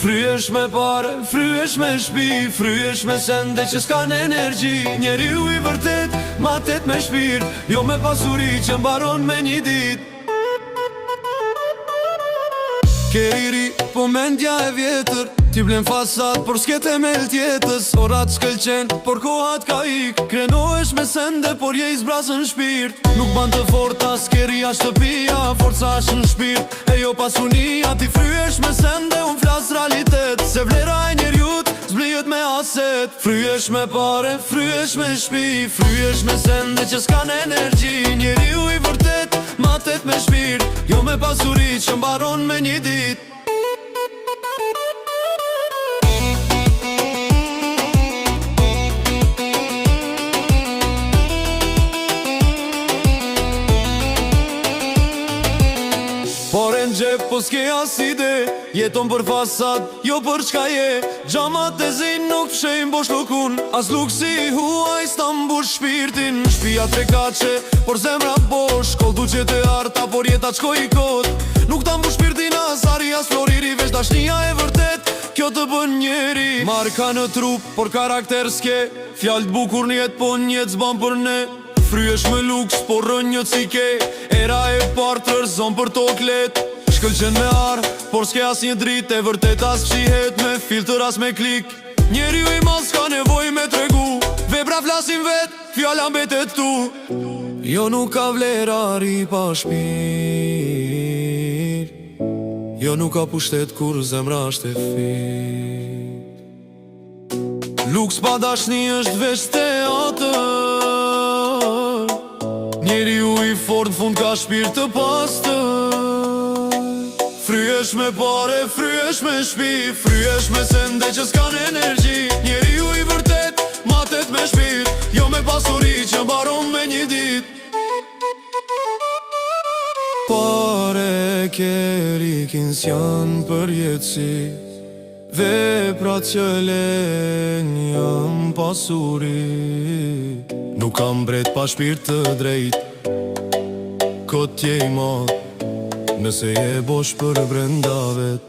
Fryesh me pare, fryesh me shpi, fryesh me sende që s'kan energji. Njeriu i vërtet, matet me shpirt, jo me pasuri që mbaron me një dit. Ke i ri, po mendja e vjetër, ti blen fasad, por s'ket e mel tjetës. Orat s'këlqen, por kohat ka ik, krenohesh me sende, por je i zbrasën shpirt. Nuk ban të forta, s'keria shtëpia, forca është në shpirt, e jo pasunia. Ti fryesh me sende, unë flas realitet, se vlera e njeriut zblihet me aset. Fryesh me pare, fryesh me shpi, fryesh me sende që s'kan energji. Njeriu i vërtet, matet me shpirt, jo me pasuri që mbaron me një dit. Por e n'gjep po s'ke as ide, jeton për fasad, jo për çka je. Gjamat e zin nuk fshejnë bosh lukun, as luksi i huaj s'ta mbush shpirtin. Shpia tre kache, por zemra bosh, koll duqet e arta, por jeta qkoj i kot. Nuk ta mbush shpirtin as ari as floriri, veç dashnia e vërtet, kjo të bën njeri. Marka në trup, por karakter s'ke, fjallë t'bukur njet, po njet s'ban për ne. Fryesh me luks, por rënjët si ke, era e partë rëzon për toklet. Shkëlqen me arë, por s'ke as një drit, e vërtet as fshihet me filtër as me klik. Njeriu i mas ka nevoj me tregu, vebra flasin vet, fjalla mbetet tu. Jo nuk ka vlera ri pa shpir, jo nuk ka pushtet kur zemra është e fit. Luks pa dashni është veç teatër, njeriu i fort fund ka shpirt të pastër. Fryesh me pare, fryesh me shpi, fryesh me sende që s'kan energji. Njeriu i vërtet, matet me shpirt, jo me pasuri që mbaron me një dit. Pare kerikin s'jan për jetësi, veprat që len jam pasuri. Nuk kam bret pa shpirt të drejt, kot je i madh, nëse je bosh për brenda vet.